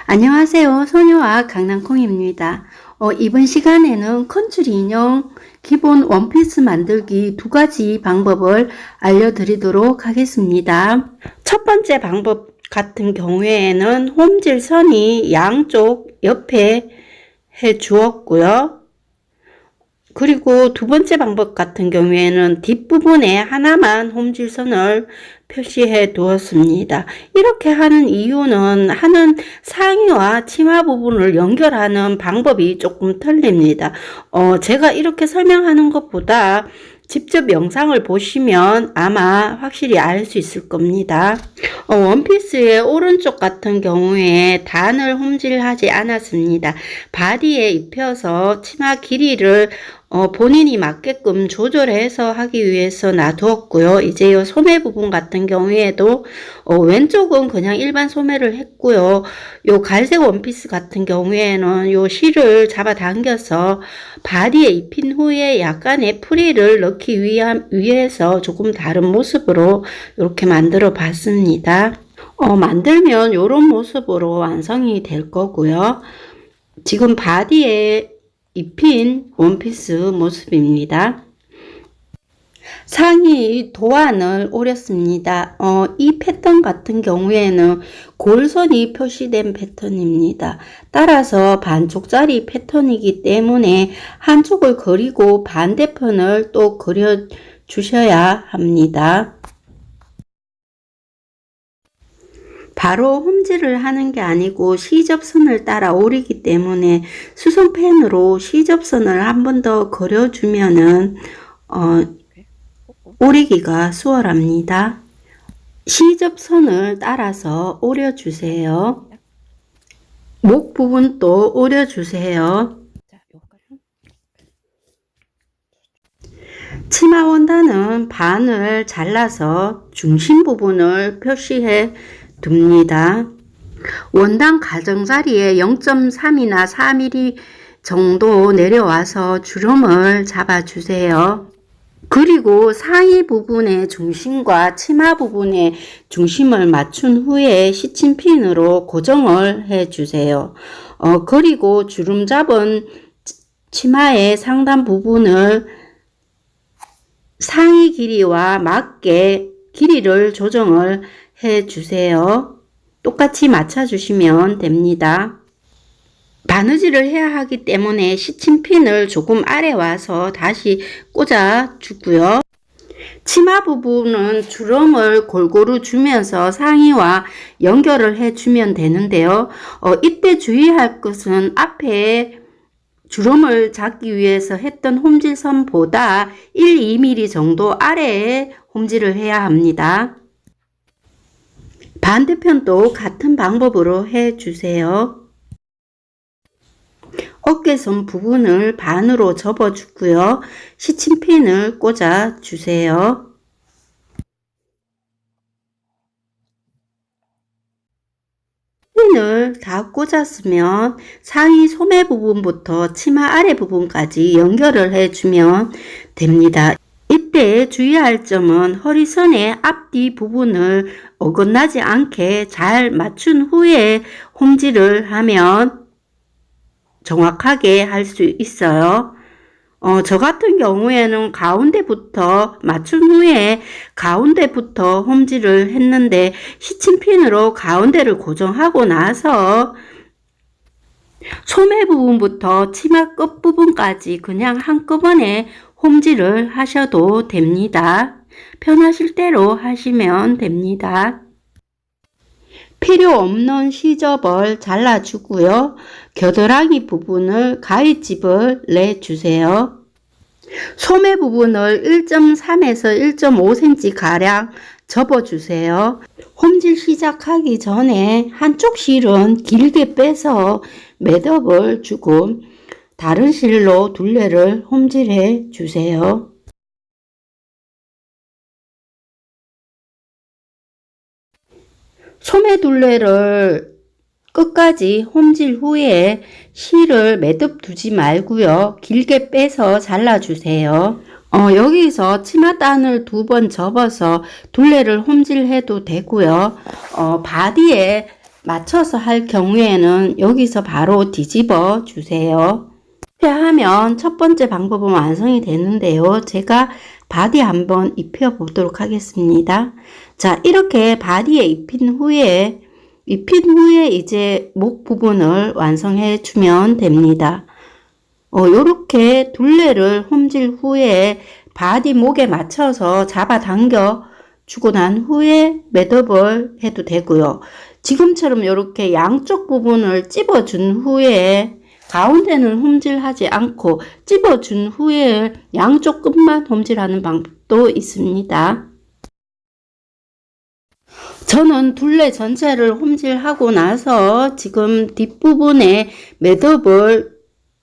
안녕하세요. 소녀와 강낭콩입니다. 이번 시간에는 컨츄리 인형 기본 원피스 만들기 두 가지 방법을 알려드리도록 하겠습니다. 첫 번째 방법 같은 경우에는 홈질 선이 양쪽 옆에 해 주었고요. 그리고 두 번째 방법 같은 경우에는 뒷부분에 하나만 홈질선을 표시해 두었습니다. 이렇게 하는 이유는 하는 상의와 치마 부분을 연결하는 방법이 조금 틀립니다. 제가 이렇게 설명하는 것보다 직접 영상을 보시면 아마 확실히 알 수 있을 겁니다. 원피스의 오른쪽 같은 경우에 단을 홈질하지 않았습니다. 바디에 입혀서 치마 길이를 본인이 맞게끔 조절해서 하기 위해서 놔두었고요. 이제 이 소매 부분 같은 경우에도 왼쪽은 그냥 일반 소매를 했고요. 요 갈색 원피스 같은 경우에는 요 실을 잡아 당겨서 바디에 입힌 후에 약간의 프릴을 넣기 위해서 조금 다른 모습으로 이렇게 만들어 봤습니다. 만들면 이런 모습으로 완성이 될 거고요. 지금 바디에 입힌 원피스 모습입니다. 상의 도안을 오렸습니다. 이 패턴 같은 경우에는 골선이 표시된 패턴입니다. 따라서 반쪽짜리 패턴이기 때문에 한쪽을 그리고 반대편을 또 그려 주셔야 합니다. 바로 홈질을 하는 게 아니고 시접선을 따라 오리기 때문에 수선펜으로 시접선을 한 번 더 그려주면은 오리기가 수월합니다. 시접선을 따라서 오려주세요. 목 부분도 오려주세요. 치마 원단은 반을 잘라서 중심 부분을 표시해 둡니다. 원단 가정자리에 0.3이나 4mm 정도 내려와서 주름을 잡아주세요. 그리고 상의 부분의 중심과 치마 부분의 중심을 맞춘 후에 시침핀으로 고정을 해주세요. 그리고 주름 잡은 치마의 상단 부분을 상의 길이와 맞게 길이를 조정을 해주세요. 똑같이 맞춰주시면 됩니다. 바느질을 해야 하기 때문에 시침핀을 조금 아래 와서 다시 꽂아 주고요. 치마 부분은 주름을 골고루 주면서 상의와 연결을 해주면 되는데요. 이때 주의할 것은 앞에 주름을 잡기 위해서 했던 홈질선보다 1, 2mm 정도 아래에 홈질을 해야 합니다. 반대편도 같은 방법으로 해주세요. 어깨선 부분을 반으로 접어주고요. 시침핀을 꽂아주세요. 핀을 다 꽂았으면 상의 소매 부분부터 치마 아래 부분까지 연결을 해주면 됩니다. 이때 주의할 점은 허리선의 앞뒤 부분을 어긋나지 않게 잘 맞춘 후에 홈질을 하면 정확하게 할 수 있어요. 저 같은 경우에는 가운데부터 맞춘 후에 가운데부터 홈질을 했는데 시침핀으로 가운데를 고정하고 나서 소매 부분부터 치마 끝 부분까지 그냥 한꺼번에 홈질을 하셔도 됩니다. 편하실 대로 하시면 됩니다. 필요 없는 시접을 잘라주고요. 겨드랑이 부분을 가위집을 내주세요. 소매 부분을 1.3에서 1.5cm 가량 접어주세요. 홈질 시작하기 전에 한쪽 실은 길게 빼서 매듭을 주고 다른 실로 둘레를 홈질해 주세요. 소매 둘레를 끝까지 홈질 후에 실을 매듭 두지 말고요. 길게 빼서 잘라주세요. 여기서 치마단을 2번 접어서 둘레를 홈질해도 되고요. 바디에 맞춰서 할 경우에는 여기서 바로 뒤집어 주세요. 이렇게 하면 첫 번째 방법은 완성이 되는데요. 제가 바디 한번 입혀 보도록 하겠습니다. 자, 이렇게 바디에 입힌 후에 이제 목 부분을 완성해 주면 됩니다. 요렇게 둘레를 홈질 후에 바디 목에 맞춰서 잡아 당겨 주고 난 후에 매듭을 해도 되고요. 지금처럼 이렇게 양쪽 부분을 찝어준 후에 가운데는 홈질하지 않고 찝어준 후에 양쪽 끝만 홈질하는 방법도 있습니다. 저는 둘레 전체를 홈질하고 나서 지금 뒷부분에 매듭을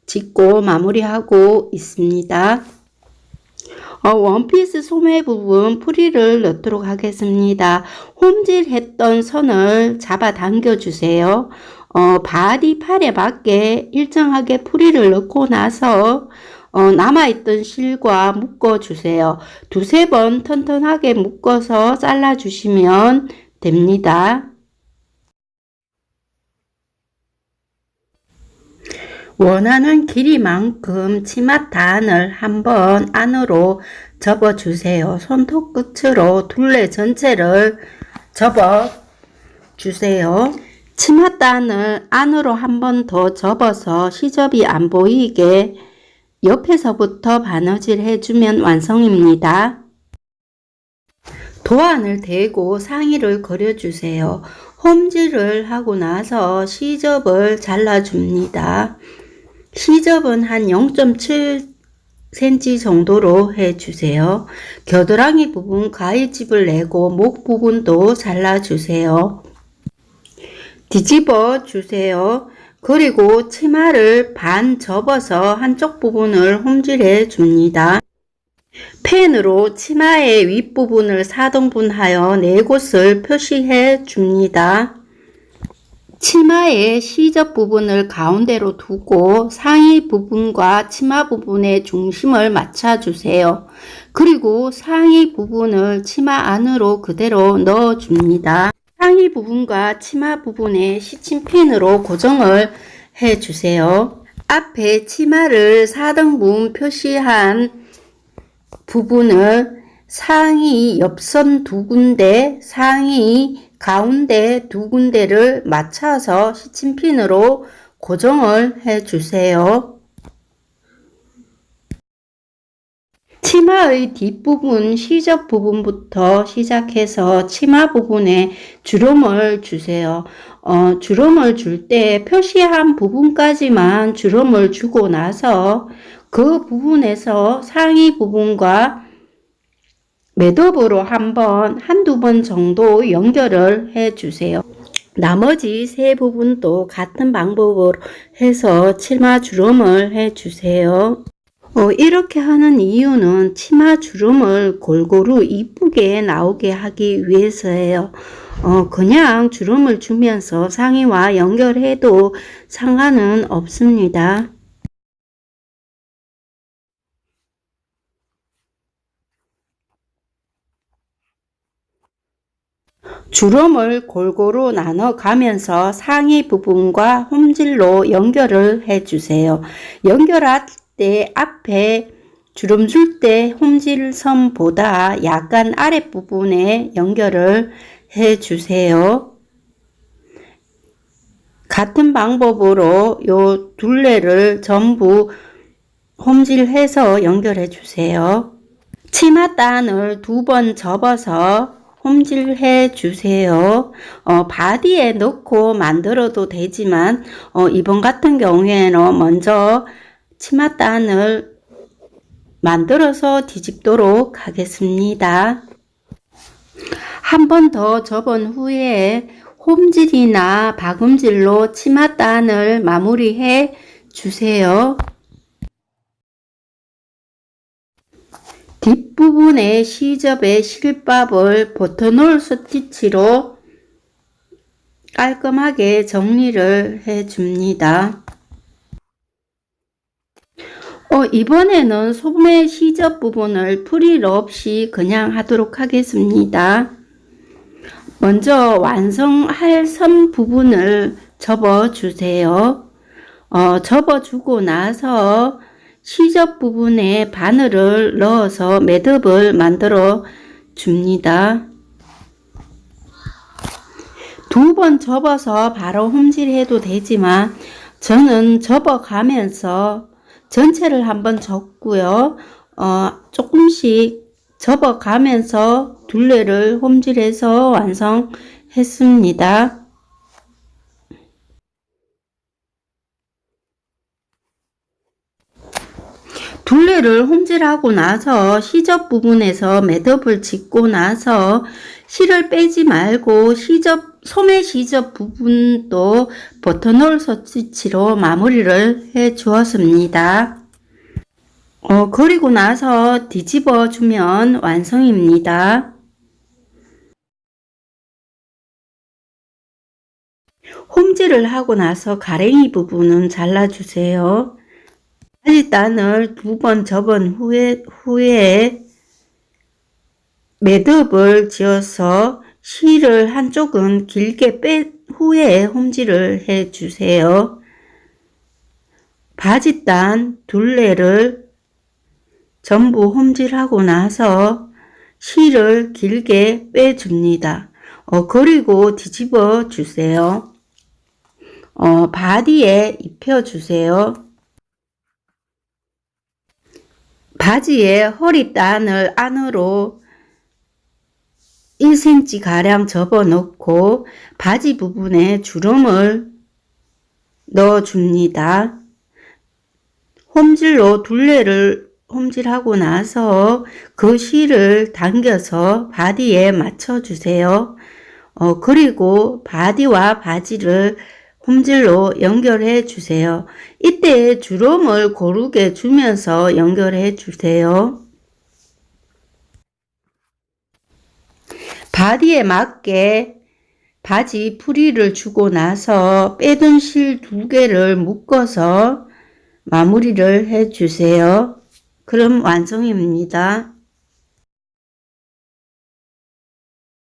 짓고 마무리하고 있습니다. 원피스 소매 부분 풀이를 넣도록 하겠습니다. 홈질했던 선을 잡아 당겨 주세요. 바디 팔에 맞게 일정하게 풀이를 넣고 나서 남아있던 실과 묶어 주세요. 두세 번 튼튼하게 묶어서 잘라 주시면 됩니다. 원하는 길이만큼 치맛단을 한번 안으로 접어 주세요. 손톱 끝으로 둘레 전체를 접어 주세요. 치맛단을 안으로 한 번 더 접어서 시접이 안 보이게 옆에서부터 바느질 해주면 완성입니다. 도안을 대고 상의를 그려주세요. 홈질을 하고 나서 시접을 잘라줍니다. 시접은 한 0.7cm 정도로 해주세요. 겨드랑이 부분 가위집을 내고 목 부분도 잘라주세요. 뒤집어 주세요. 그리고 치마를 반 접어서 한쪽 부분을 홈질해 줍니다. 펜으로 치마의 윗부분을 4등분하여 4곳을 표시해 줍니다. 치마의 시접 부분을 가운데로 두고 상의 부분과 치마 부분의 중심을 맞춰 주세요. 그리고 상의 부분을 치마 안으로 그대로 넣어 줍니다. 상의 부분과 치마 부분에 시침핀으로 고정을 해 주세요. 앞에 치마를 4등분 표시한 부분을 상의 옆선 2군데, 상의 가운데 2군데를 맞춰서 시침핀으로 고정을 해 주세요. 치마의 뒷부분 시접 부분부터 시작해서 치마 부분에 주름을 주세요. 주름을 줄 때 표시한 부분까지만 주름을 주고 나서 그 부분에서 상의 부분과 매듭으로 한두 번 정도 연결을 해 주세요. 나머지 세 부분도 같은 방법으로 해서 치마 주름을 해 주세요. 이렇게 하는 이유는 치마 주름을 골고루 이쁘게 나오게 하기 위해서예요. 그냥 주름을 주면서 상의와 연결해도 상관은 없습니다. 주름을 골고루 나눠 가면서 상의 부분과 홈질로 연결을 해 주세요. 연결할 때 앞에 주름 줄 때 홈질선보다 약간 아랫부분에 연결을 해 주세요. 같은 방법으로 요 둘레를 전부 홈질해서 연결해 주세요. 치맛단을 2번 접어서 홈질해 주세요. 바디에 넣고 만들어도 되지만 이번 같은 경우에는 먼저 치맛단을 만들어서 뒤집도록 하겠습니다. 한 번 더 접은 후에 홈질이나 박음질로 치맛단을 마무리해 주세요. 뒷부분의 시접의 실밥을 버튼홀 스티치로 깔끔하게 정리를 해 줍니다. 이번에는 소매 시접 부분을 프릴 없이 그냥 하도록 하겠습니다. 먼저 완성할 선 부분을 접어주세요. 접어주고 나서 시접 부분에 바늘을 넣어서 매듭을 만들어 줍니다. 2번 접어서 바로 홈질해도 되지만 저는 접어가면서 전체를 한번 접고요. 조금씩 접어가면서 둘레를 홈질해서 완성했습니다. 둘레를 홈질하고 나서 시접 부분에서 매듭을 짓고 나서 실을 빼지 말고 소매 시접 부분도 버튼홀 스티치로 마무리를 해 주었습니다. 그리고 나서 뒤집어 주면 완성입니다. 홈질을 하고 나서 가랭이 부분은 잘라주세요. 바지단을 2번 접은 후에 매듭을 지어서 실을 한쪽은 길게 뺀 후에 홈질을 해 주세요. 바지단 둘레를 전부 홈질하고 나서 실을 길게 빼줍니다. 그리고 뒤집어 주세요. 바디에 입혀주세요. 바지의 허리단을 안으로 1cm 가량 접어 넣고 바지 부분에 주름을 넣어 줍니다. 홈질로 둘레를 홈질하고 나서 그 실을 당겨서 바디에 맞춰 주세요. 그리고 바디와 바지를 홈질로 연결해 주세요. 이때 주름을 고르게 주면서 연결해 주세요. 바디에 맞게 바지 풀이를 주고 나서 빼둔 실 2개를 묶어서 마무리를 해 주세요. 그럼 완성입니다.